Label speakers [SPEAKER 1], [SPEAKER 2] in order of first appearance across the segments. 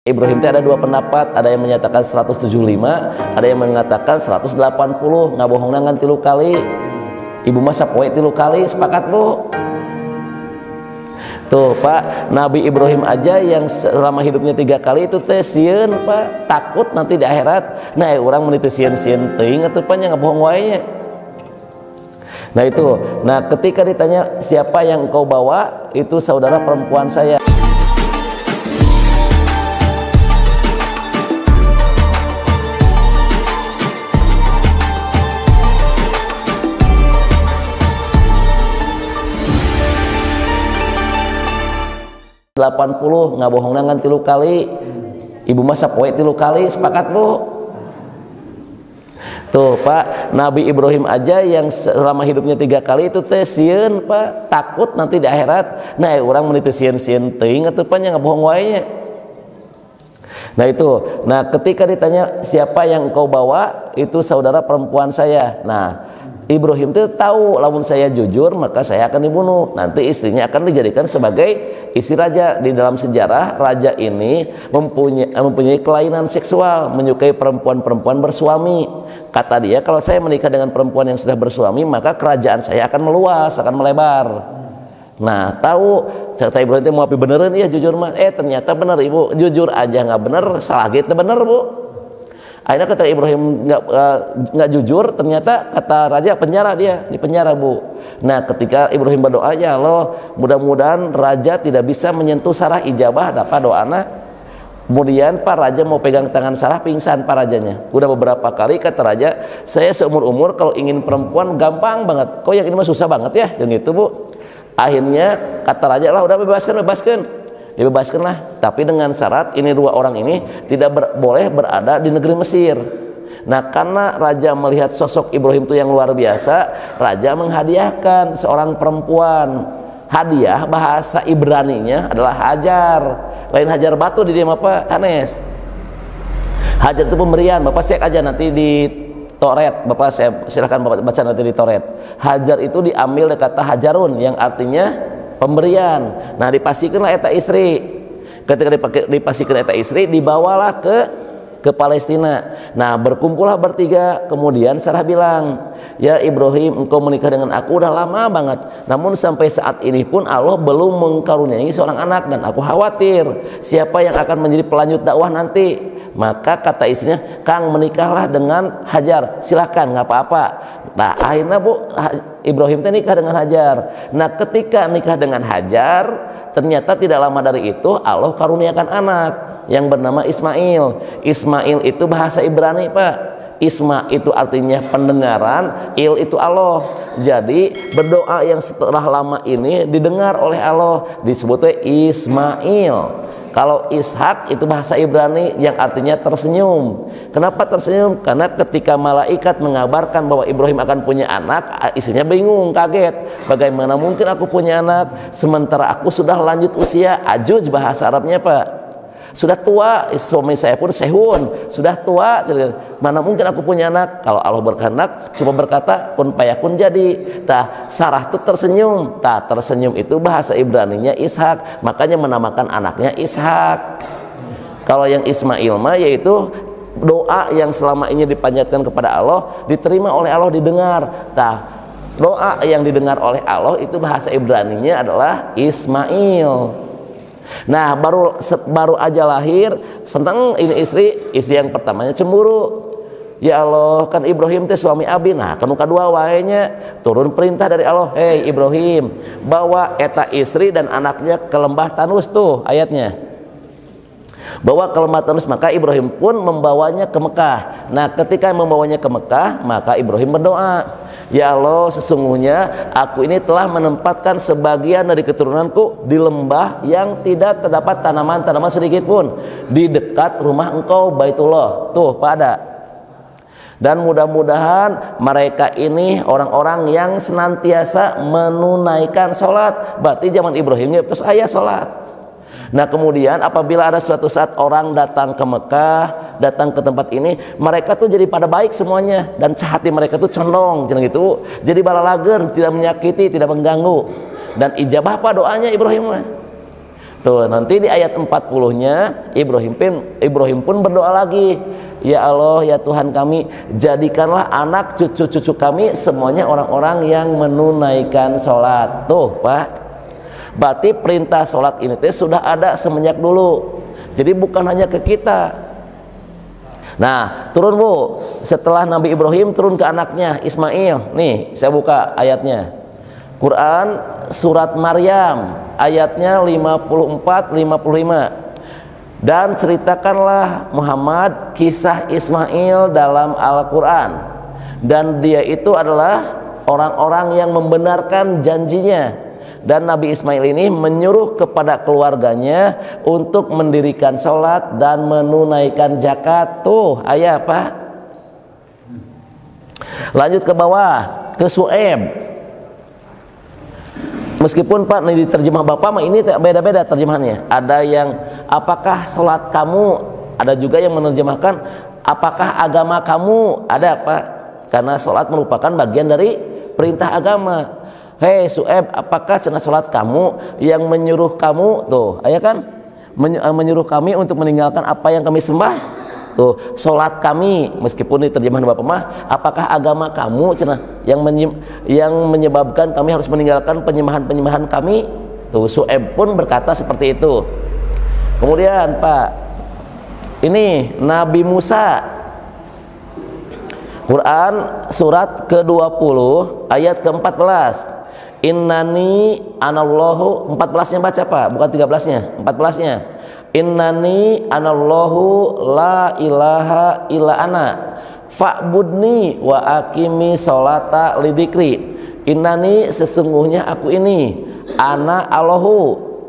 [SPEAKER 1] Ibrahim itu ada dua pendapat, ada yang menyatakan 175, ada yang mengatakan 180. Ngabohongna ngan 3 kali. Ibu mah sapoe 3 kali, sepakat Bu? Tuh Pak, Nabi Ibrahim aja yang selama hidupnya 3 kali itu teh sieun Pak, takut nanti di akhirat. Nah, orang meniti sieun-sieun teuing atuh Pak nya ngabohong wae. Nah itu, nah ketika ditanya siapa yang engkau bawa, itu saudara perempuan saya. 80 ngabohongna ngan 3 kali. Ibu mah sapoe 3 kali, sepakat Bu? Tuh Pak, Nabi Ibrahim aja yang selama hidupnya 3 kali itu teh sieun Pak, takut nanti di akhirat. Nah, orang meniti sieun-sieun teuing atuh Pak nya ngabohong wae. Nah itu, nah ketika ditanya siapa yang engkau bawa, itu saudara perempuan saya. Nah, Ibrahim itu tahu lamun saya jujur maka saya akan dibunuh. Nanti istrinya akan dijadikan sebagai istri raja. Di dalam sejarah raja ini mempunyai kelainan seksual, menyukai perempuan-perempuan bersuami. Kata dia, kalau saya menikah dengan perempuan yang sudah bersuami maka kerajaan saya akan meluas, akan melebar. Nah tahu kata Ibrahim itu mau api beneran ya jujur mah. Ternyata bener Ibu, jujur aja nggak bener, salah gitu bener Bu. Akhirnya kata Ibrahim nggak jujur, ternyata kata raja penjara, dia di penjara Bu. Nah ketika Ibrahim berdoa, ya Allah mudah-mudahan raja tidak bisa menyentuh Sarah, ijabah dapat doana. Kemudian Pak raja mau pegang tangan Sarah, pingsan Pak rajanya. Udah beberapa kali kata raja, saya seumur-umur kalau ingin perempuan gampang banget, kok yang ini mah susah banget ya, yang itu Bu. Akhirnya kata raja lah udah bebaskan. Dibebaskanlah, tapi dengan syarat ini 2 orang ini tidak boleh berada di negeri Mesir. Nah karena raja melihat sosok Ibrahim itu yang luar biasa, raja menghadiahkan seorang perempuan. Hadiah bahasa Ibraninya adalah hajar, lain hajar batu di dia apa Hanes. Hajar itu pemberian, Bapak cek aja nanti di Toret, Bapak saya silakan Bapak baca nanti di Toret. Hajar itu diambil dari kata hajarun yang artinya pemberian. Nah dipasihkanlah eta istri. Ketika dipasihkan eta istri, dibawalah ke Palestina. Nah berkumpullah bertiga. Kemudian Sarah bilang, ya Ibrahim, engkau menikah dengan aku udah lama banget, namun sampai saat ini pun Allah belum mengkaruniai seorang anak, dan aku khawatir siapa yang akan menjadi pelanjut dakwah nanti. Maka kata istrinya, Kang menikahlah dengan Hajar, silakan nggak apa-apa. Nah akhirnya Bu, Ibrahim nikah dengan Hajar. Nah ketika nikah dengan Hajar, ternyata tidak lama dari itu Allah karuniakan anak yang bernama Ismail. Ismail itu bahasa Ibrani Pak. Isma itu artinya pendengaran, Il itu Allah. Jadi berdoa yang setelah lama ini didengar oleh Allah, disebutnya Ismail. Kalau Ishak itu bahasa Ibrani yang artinya tersenyum. Kenapa tersenyum? Karena ketika malaikat mengabarkan bahwa Ibrahim akan punya anak, istrinya bingung, kaget. Bagaimana mungkin aku punya anak sementara aku sudah lanjut usia? Ajuj bahasa Arabnya Pak. Sudah tua, suami saya pun sehun, sudah tua. Mana mungkin aku punya anak? Kalau Allah berkehendak cuma berkata kun fayakun jadi. Sarah itu tersenyum. Tersenyum itu bahasa Ibraninya Ishak, makanya menamakan anaknya Ishak. Kalau yang Ismail mah yaitu doa yang selama ini dipanjatkan kepada Allah diterima oleh Allah, didengar. Doa yang didengar oleh Allah itu bahasa Ibraninya adalah Ismail. Nah baru aja lahir, senang ini istri yang pertamanya cemburu. Ya Allah, kan Ibrahim teh suami abi. Nah kan kedua wahainya turun perintah dari Allah, hei Ibrahim, bawa eta istri dan anaknya ke lembah Tanus. Tuh ayatnya, bawa ke lembah Tanus. Maka Ibrahim pun membawanya ke Mekah. Nah ketika membawanya ke Mekah, maka Ibrahim berdoa, ya Allah, sesungguhnya aku ini telah menempatkan sebagian dari keturunanku di lembah yang tidak terdapat tanaman-tanaman sedikit pun, di dekat rumah engkau Baitullah. Tuh pada. Dan mudah-mudahan mereka ini orang-orang yang senantiasa menunaikan sholat. Berarti zaman Ibrahimnya terus ayah sholat. Nah kemudian apabila ada suatu saat orang datang ke Mekah, datang ke tempat ini, mereka tuh jadi pada baik semuanya, dan hati mereka tuh condong gitu, jadi balalager, tidak menyakiti, tidak mengganggu. Dan ijabah apa doanya Ibrahim? Tuh, nanti di ayat 40-nya Ibrahim pun berdoa lagi. Ya Allah, ya Tuhan kami, jadikanlah anak cucu-cucu kami semuanya orang-orang yang menunaikan sholat. Tuh, Pak. Berarti perintah sholat ini sudah ada semenjak dulu. Jadi bukan hanya ke kita. Nah, turun Bu. Setelah Nabi Ibrahim turun ke anaknya Ismail. Nih, saya buka ayatnya. Quran surat Maryam ayatnya 54-55. Dan ceritakanlah Muhammad kisah Ismail dalam Al-Quran, dan dia itu adalah orang-orang yang membenarkan janjinya. Dan Nabi Ismail ini menyuruh kepada keluarganya untuk mendirikan sholat dan menunaikan zakat. Tuh ayat Pak. Lanjut ke bawah, ke Su'aib. Meskipun Pak di terjemah Bapak mah ini beda-beda terjemahannya. Ada yang apakah sholat kamu, ada juga yang menerjemahkan apakah agama kamu, ada Pak. Karena sholat merupakan bagian dari perintah agama. Hei Su'aib, apakah cenah sholat kamu yang menyuruh kamu, tuh ayat kan, menyuruh kami untuk meninggalkan apa yang kami sembah. Tuh, sholat kami, meskipun di terjemahan Bapak mah, apakah agama kamu cenah yang menyebabkan kami harus meninggalkan penyembahan-penyembahan kami? Tuh, Su'aib pun berkata seperti itu. Kemudian Pak, ini Nabi Musa. Quran surat ke-20 ayat ke-14. Innani anallahu, 14-nya baca Pak, bukan 13-nya, 14-nya. Innani anallahu la ilaha illa ana fa'budni wa aqimi sholata lidzikri. Innani, sesungguhnya aku ini, ana Allahu,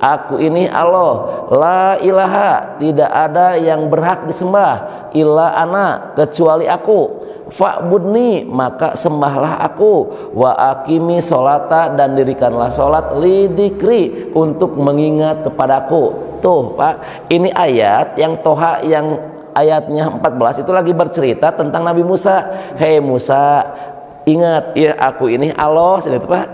[SPEAKER 1] aku ini Allah, la ilaha, tidak ada yang berhak disembah, illa ana, kecuali aku, fa'budni, maka sembahlah aku, wa aqimi sholata, dan dirikanlah sholat, lidzikri, untuk mengingat kepadaku. Tuh Pak, ini ayat yang Toha yang ayatnya 14 itu lagi bercerita tentang Nabi Musa. Hei Musa, ingat ya aku ini Allah, gitu Pak.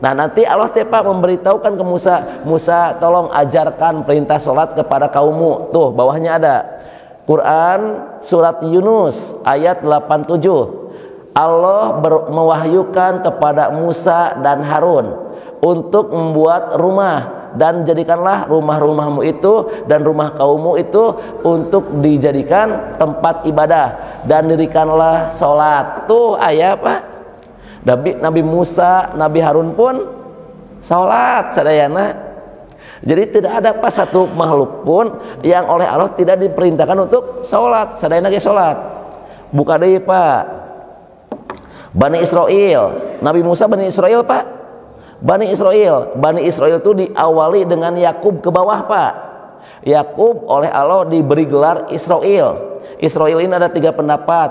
[SPEAKER 1] Nah nanti Allah Pak memberitahukan ke Musa, Musa tolong ajarkan perintah sholat kepada kaummu. Tuh bawahnya ada Quran surat Yunus ayat 87. Allah mewahyukan kepada Musa dan Harun untuk membuat rumah, dan jadikanlah rumah-rumahmu itu dan rumah kaummu itu untuk dijadikan tempat ibadah, dan dirikanlah sholat. Tuh ayat Pak. Nabi Musa, Nabi Harun pun sholat sadayana. Jadi tidak ada pas satu makhluk pun yang oleh Allah tidak diperintahkan untuk sholat. Sadayana ge sholat. Buka deui Pak. Bani Israel, Nabi Musa Bani Israel Pak. Bani Israel itu diawali dengan Yakub ke bawah Pak. Yakub oleh Allah diberi gelar Israel. Israel ini ada 3 pendapat.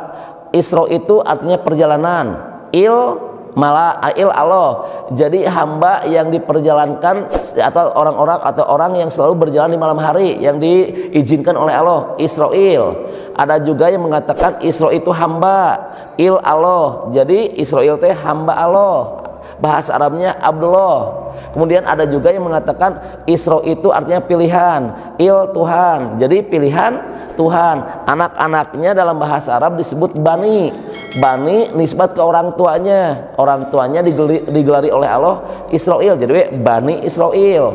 [SPEAKER 1] Isra itu artinya perjalanan. Il Allah. Jadi hamba yang diperjalankan, atau orang yang selalu berjalan di malam hari yang diizinkan oleh Allah. Israel. Ada juga yang mengatakan Isra itu hamba. Il Allah. Jadi Israel teh hamba Allah. Bahasa Arabnya Abdullah. Kemudian ada juga yang mengatakan Isra itu artinya pilihan, il Tuhan. Jadi pilihan Tuhan. Anak-anaknya dalam bahasa Arab disebut bani. Bani nisbat ke orang tuanya. Orang tuanya digelari oleh Allah Israel. Jadi Bani Israel.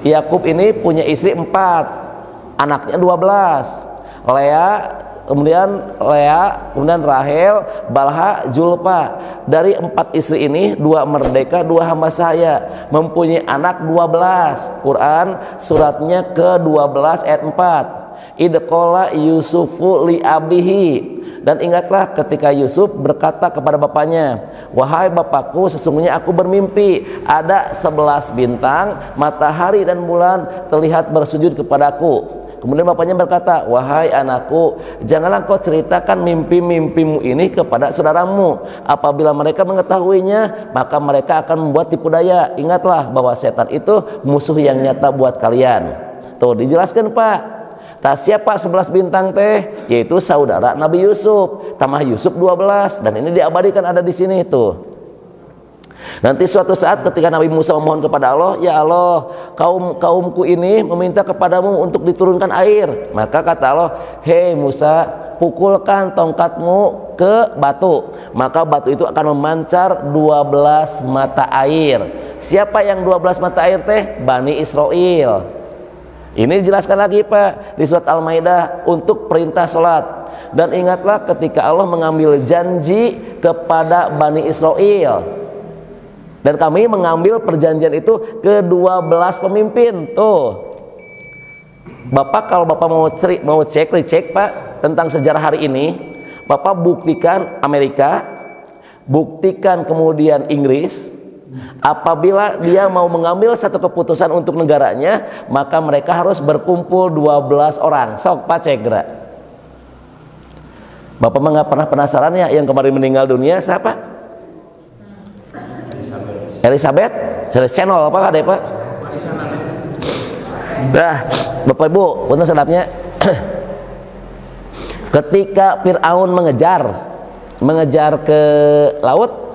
[SPEAKER 1] Yakub ini punya istri 4, anaknya 12. Kemudian Rahel, Balha, Julpa. Dari 4 istri ini 2 merdeka, 2 hamba sahaya, mempunyai anak 12. Quran suratnya ke-12 ayat 4. Idqala Yusufu li abihi. Dan ingatlah ketika Yusuf berkata kepada bapaknya, wahai bapakku, sesungguhnya aku bermimpi ada 11 bintang, matahari dan bulan terlihat bersujud kepadaku. Kemudian bapaknya berkata, wahai anakku, janganlah kau ceritakan mimpi-mimpimu ini kepada saudaramu. Apabila mereka mengetahuinya, maka mereka akan membuat tipu daya. Ingatlah bahwa setan itu musuh yang nyata buat kalian. Tuh dijelaskan Pak. Tak siapa 11 bintang teh, yaitu saudara Nabi Yusuf. Tambah Yusuf 12, dan ini diabadikan ada di sini tuh. Nanti suatu saat ketika Nabi Musa memohon kepada Allah, ya Allah, kaumku ini meminta kepadamu untuk diturunkan air. Maka kata Allah, hei Musa, pukulkan tongkatmu ke batu, maka batu itu akan memancar 12 mata air. Siapa yang 12 mata air teh? Bani Israel. Ini dijelaskan lagi Pak di surat Al-Maidah untuk perintah sholat. Dan ingatlah ketika Allah mengambil janji kepada Bani Israel, dan kami mengambil perjanjian itu ke 12 pemimpin. Tuh Bapak, kalau Bapak mau cek Pak tentang sejarah hari ini, Bapak buktikan Amerika, buktikan kemudian Inggris. Apabila dia mau mengambil satu keputusan untuk negaranya, maka mereka harus berkumpul 12 orang. Sok Pak cek gerak. Bapak mah nggak pernah penasaran ya yang kemarin meninggal dunia siapa? Elizabeth, channel apa ada Pak? Nah, Bapak Ibu, untuk sedapnya, ketika Fir'aun mengejar ke laut,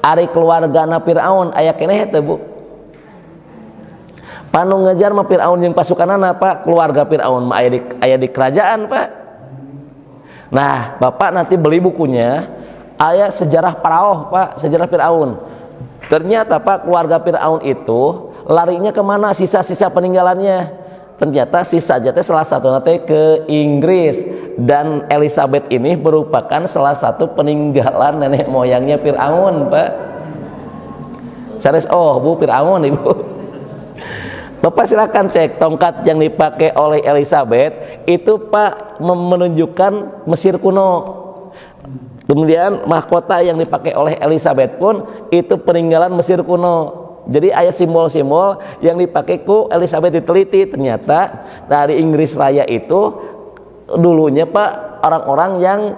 [SPEAKER 1] ari keluargana Fir'aun aya keneh teh Bu. Panu ngejar mah Fir'aun jeung pasukanana Pak, keluarga Fir'aun mah aya di kerajaan Pak. Nah, Bapak nanti beli bukunya, aya sejarah Paraoh Pak, sejarah Fir'aun. Ternyata Pak, keluarga Fir'aun itu larinya kemana, sisa-sisa peninggalannya. Ternyata sisa jatnya salah satu nanti ke Inggris. Dan Elizabeth ini merupakan salah satu peninggalan nenek moyangnya Fir'aun Pak. Sanes Bu Fir'aun Ibu. Bapak silakan cek tongkat yang dipakai oleh Elizabeth itu Pak menunjukkan Mesir kuno. Kemudian mahkota yang dipakai oleh Elizabeth pun itu peninggalan Mesir kuno. Jadi ada simbol-simbol yang dipakai ku Elizabeth diteliti. Ternyata dari Inggris Raya itu dulunya Pak, orang-orang yang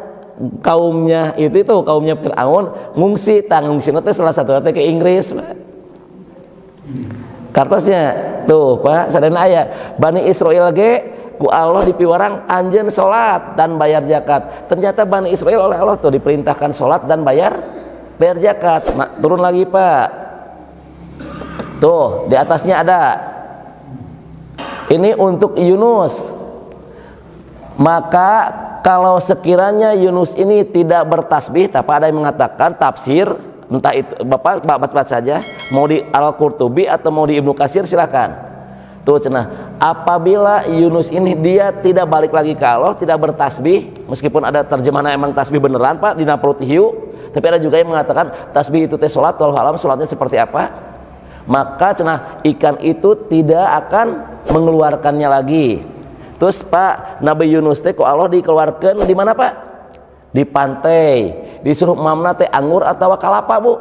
[SPEAKER 1] kaumnya kaumnya Fir'aun ngungsi itu salah satu ke Inggris Pak. Kartosnya tuh Pak, sadana aya Bani Israel ge ku Allah dipiwarang anjeun salat dan bayar zakat. Ternyata Bani Israel oleh Allah tuh diperintahkan salat dan bayar zakat. Nah, turun lagi Pak. Tuh, di atasnya ada. Ini untuk Yunus. Maka kalau sekiranya Yunus ini tidak bertasbih, tapi ada yang mengatakan tafsir, entah itu Bapak baca saja, mau di Al-Qurtubi atau mau di Ibnu Katsir silakan. Tuh cenah, apabila Yunus ini dia tidak balik lagi ke Allah, tidak bertasbih, meskipun ada terjemahan emang tasbih beneran Pak dina perut hiu, tapi ada juga yang mengatakan tasbih itu teh salat, wallahu alam salatnya seperti apa, maka cenah ikan itu tidak akan mengeluarkannya lagi. Terus Pak, Nabi Yunus teh ku Allah dikeluarkan di mana Pak? Di pantai, disuruh mamna teh anggur atau kalapa Bu?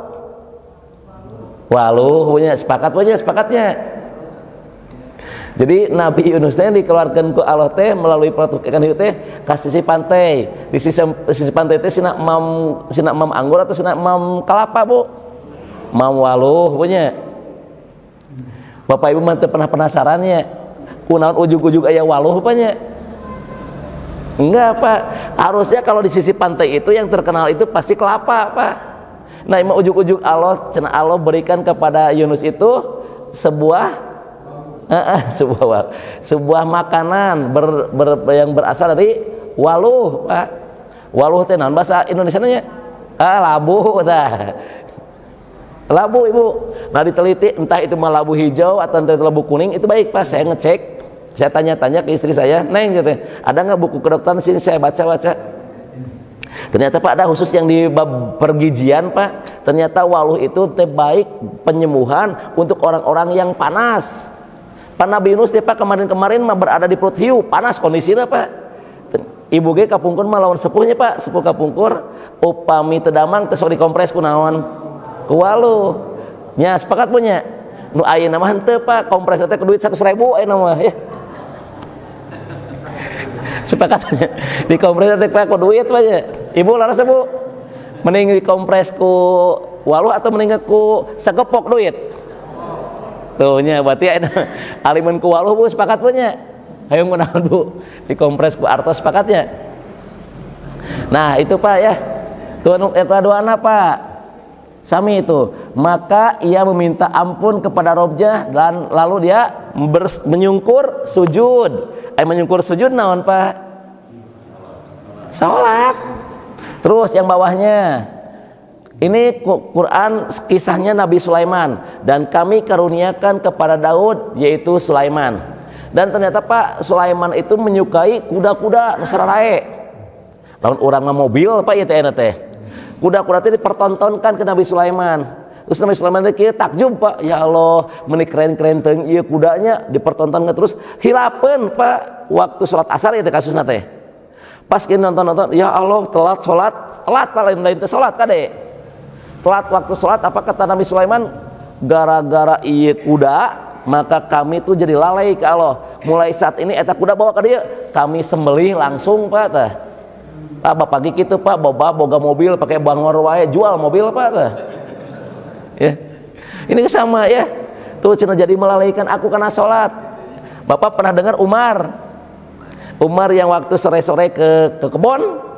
[SPEAKER 1] Waluh, punya sepakatnya. Jadi Nabi Yunus teh dikeluarkan ku Allah teh melalui peraturan hiu teh ka sisi pantai. Di sisi pantai teh sina mam anggur atau sina mam kalapa Bu? Mam waluh punya. Bapak Ibu mah teu pernah penasarannya kunaon ujug-ujug aya waluh apanya? Enggak Pak, harusnya kalau di sisi pantai itu yang terkenal itu pasti kelapa Pak. Nah, emang ujug-ujug Allah cenah Allah berikan kepada Yunus itu sebuah makanan yang berasal dari waluh Pak. Waluh teh naon bahasa Indonesianya? Labu tah. Labu Ibu. Nah diteliti entah itu mah labu hijau atau entah itu labu kuning, itu baik Pak. Saya ngecek, saya tanya-tanya ke istri saya, Neng gitu, ada nggak buku kedokteran sini, saya baca-baca. Ternyata Pak ada khusus yang di bab pergizian Pak. Ternyata waluh itu teh baik penyembuhan untuk orang-orang yang panas. Pak Nabi Yunus Pak kemarin mah berada di perut hiu, panas kondisinya Pak. Ibu ge kapungkur mah lawan sepuhnya Pak, sepuh kapungkur upami tedamang teh sok dikompres ku naon? Ku waluh. Nya sepakat punya. Nu ayeuna mah henteu Pak, kompres teh ku duit 100.000 ayeuna mah ya. Sepakat punya. Di kompres teh Pak ku duit banyak. Ibu laras Bu. Mending dikompres ku waluh atau mending ku sagepok duit? Tuhnya berarti alimun ku waluh Bu sepakat punya. Hayang kunaon Bu? Dikompres ku artos sepakatnya. Nah, itu Pak ya. Tuan doana Pak. Sami itu. Maka ia meminta ampun kepada Robnya dan lalu dia menyungkur sujud. Menyungkur sujud naon Pak? Salat. Terus yang bawahnya. Ini Quran kisahnya Nabi Sulaiman, dan kami karuniakan kepada Daud yaitu Sulaiman. Dan ternyata Pak Sulaiman itu menyukai kuda-kuda nusararae. Lawan orang mobil Pak ieu teh. Kuda-kuda itu dipertontonkan ke Nabi Sulaiman. Terus Nabi Sulaiman teh takjub Pak, ya Allah, meuni keren-keren teuing ieu kudanya dipertontonkan terus hilapeun Pak waktu salat asar ieu kasusna teh. Pas kieu nonton-nonton, ya Allah telat salat, telat Pak lain teh salat kade. Telat waktu sholat, apa kata Nabi Sulaiman? Gara-gara ieu kuda, maka kami tuh jadi lalai ke Allah. Mulai saat ini eta kuda bawa ke dia, kami sembelih langsung Pak tah. Pak bapak gitu Pak, boga mobil pakai bangor wae, jual mobil Pak tah. Ya. Ini sama ya. Tuh cenah jadi melalaikan aku karena sholat. Bapak pernah dengar Umar yang waktu sore-sore ke kebun.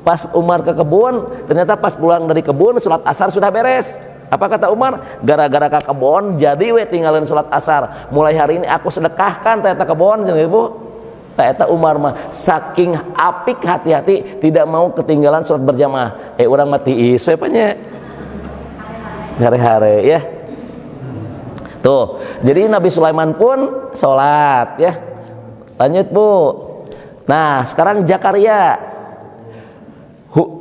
[SPEAKER 1] Pas Umar ke kebun, ternyata pas pulang dari kebun sholat asar sudah beres. Apa kata Umar? Gara-gara ke kebun jadi we tinggalin sholat asar. Mulai hari ini aku sedekahkan ternyata kebun, jangan Ibu. Ternyata Umar mah saking apik hati-hati tidak mau ketinggalan sholat berjamaah. Orang mati iswe panya. Hari-hari ya. Tuh, jadi Nabi Sulaiman pun sholat ya. Lanjut Bu. Nah sekarang Zakaria.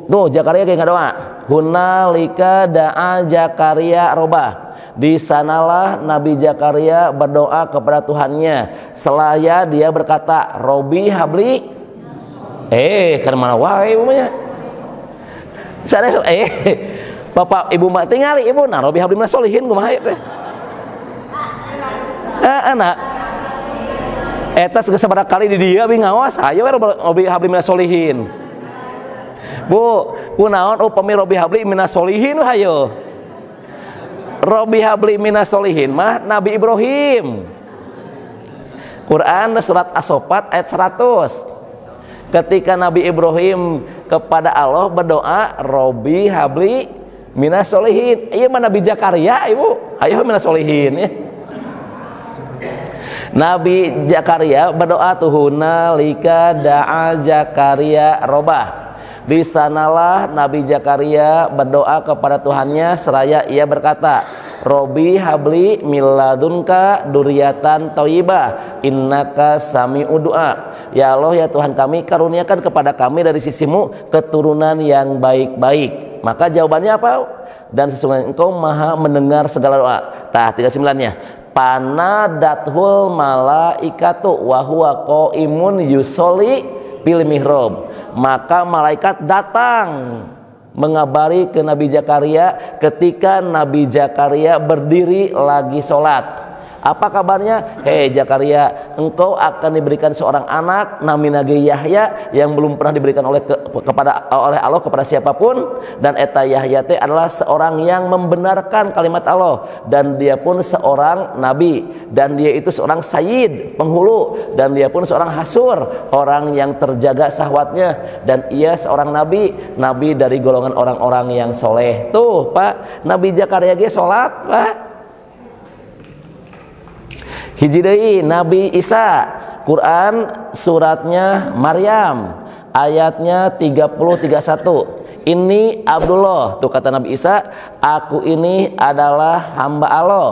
[SPEAKER 1] Tuh Zakaria kayak doa. Hunalika da'a Zakaria robah. Di sanalah Nabi Zakaria berdoa kepada Tuhannya. Selaya dia berkata, Robi habli. Karena mana wae umumnya. Sadar Bapak Ibu mak tingali Ibu, nah Robi habli minasolihin kumaha teh. Anak. Eta sabaraha kali di dia bi ngawas, ayo Robi habli minasolihin. Bu, kunaon upami Robi habli minasolihin hayo. Robi habli minasolihin mah Nabi Ibrahim. Quran surat As-Saffat ayat 100. Ketika Nabi Ibrahim kepada Allah berdoa, Robi habli minasolihin. Ieu mah Nabi Zakaria Ibu. Ayo minasolihin ya. Nabi Zakaria berdoa tuhuna lika da'a Zakaria robah. Di sanalah Nabi Zakaria berdoa kepada Tuhannya seraya ia berkata, Robi habli miladunka duriyatan thayyibah innaka sami'ud du'a. Ya Allah ya Tuhan kami, karuniakan kepada kami dari sisimu keturunan yang baik-baik. Maka jawabannya apa? Dan sesungguhnya Engkau Maha mendengar segala doa. Tah 39-nya. Panadathul malaikatu wa huwa qaimun yusolli bil mihrab. Maka malaikat datang mengabari ke Nabi Zakaria ketika Nabi Zakaria berdiri lagi sholat. Apa kabarnya? Hei Zakaria, engkau akan diberikan seorang anak namanya Yahya yang belum pernah diberikan oleh Allah kepada siapapun, dan eta Yahya adalah seorang yang membenarkan kalimat Allah, dan dia pun seorang nabi, dan dia itu seorang sayyid, penghulu, dan dia pun seorang hasur, orang yang terjaga syahwatnya, dan ia seorang nabi dari golongan orang-orang yang soleh. Tuh Pak, Nabi Zakaria ge sholat Pak. Hiji deui Nabi Isa, Quran suratnya Maryam ayatnya 30-31. Ini Abdullah, tuh kata Nabi Isa, aku ini adalah hamba Allah,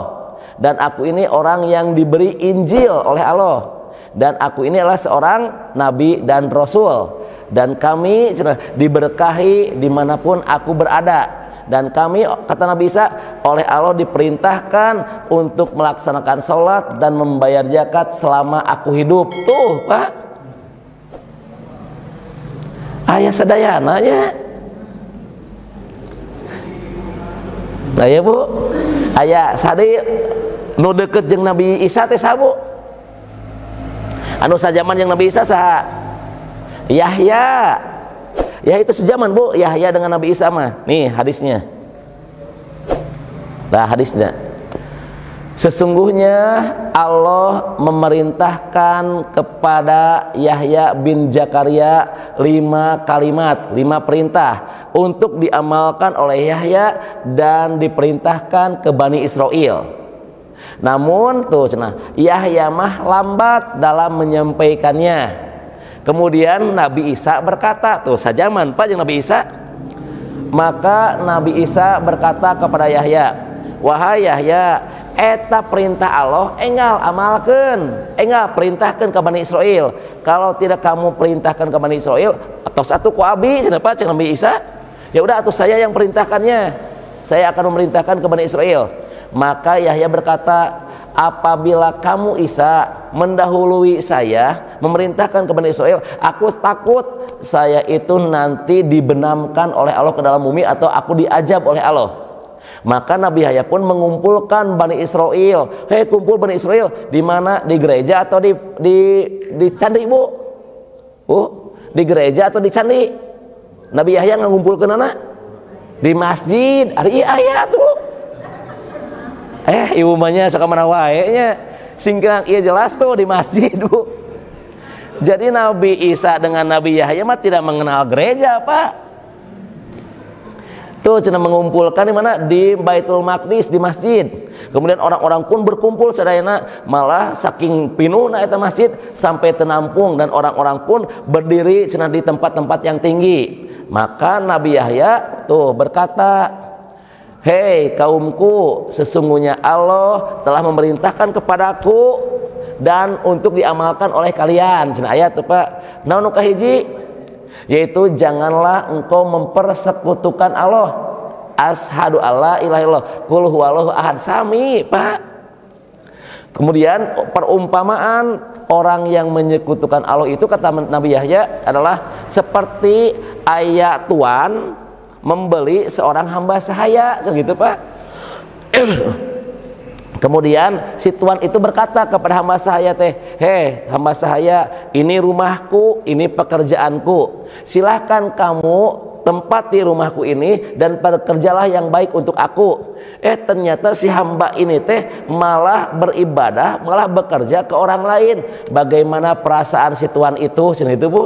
[SPEAKER 1] dan aku ini orang yang diberi Injil oleh Allah, dan aku ini adalah seorang nabi dan rasul, dan kami diberkahi dimanapun aku berada. Dan kami, kata Nabi Isa, oleh Allah diperintahkan untuk melaksanakan sholat dan membayar zakat selama aku hidup. Tuh Pak, ayah sedayana ya. Nah ya Bu, ayah sadi nu deket jeung Nabi Isa teh saha Bu? Anu sajaman jeung Nabi Isa saha? Yahya. Ya itu sejaman Bu, Yahya dengan Nabi Isa mah. Nih hadisnya. Nah hadisnya. Sesungguhnya Allah memerintahkan kepada Yahya bin Zakaria 5 kalimat, 5 perintah untuk diamalkan oleh Yahya dan diperintahkan ke Bani Israel. Namun tuh Yahya mah lambat dalam menyampaikannya. Kemudian Nabi Isa berkata, tuh sajaman Pak jeung Nabi Isa. Maka Nabi Isa berkata kepada Yahya, wahai Yahya, eta perintah Allah enggal amalkeun, enggal perintahkan ke Bani Israel. Kalau tidak kamu perintahkan ke Bani Israel, atau satu ku abi cenah cek Nabi Isa, ya udah atuh saya yang perintahkannya, saya akan memerintahkan ke Bani Israel. Maka Yahya berkata, apabila kamu Isa mendahului saya memerintahkan ke Bani Israel, aku takut saya itu nanti dibenamkan oleh Allah ke dalam bumi atau aku diajab oleh Allah. Maka Nabi Yahya pun mengumpulkan Bani Israel. Hei, kumpul Bani Israel di mana? Di gereja atau di candi, Bu? Di gereja atau di candi? Nabi Yahya ngumpulkeun anak di masjid. Ari aya tuh. Ibu mahnya suka mana wae nya. Singkirang ieu jelas tuh di masjid, Bu. Jadi Nabi Isa dengan Nabi Yahya mah tidak mengenal gereja, Pak. Tuh cenah mengumpulkan di mana? Di Baitul Maqdis, di masjid. Kemudian orang-orang pun berkumpul sadayana, malah saking pinuhna eta masjid sampai tenampung, dan orang-orang pun berdiri cenah di tempat-tempat yang tinggi. Maka Nabi Yahya tuh berkata, hei kaumku, sesungguhnya Allah telah memerintahkan kepadaku dan untuk diamalkan oleh kalian. Cenah ayat tuh Pak. Naon nu kahiji? Yaitu janganlah engkau mempersekutukan Allah. Asyhadu alla ilaha illallah, qul huwallahu ahad. Sami, Pak. Kemudian perumpamaan orang yang menyekutukan Allah itu kata Nabi Yahya adalah seperti ayah tuan membeli seorang hamba sahaya, segitu Pak. Kemudian si tuan itu berkata kepada hamba sahaya teh, hei hamba sahaya, ini rumahku, ini pekerjaanku, silahkan kamu tempati rumahku ini dan bekerjalah yang baik untuk aku. Ternyata si hamba ini teh malah beribadah, malah bekerja ke orang lain. Bagaimana perasaan si tuan itu? Itu Bu,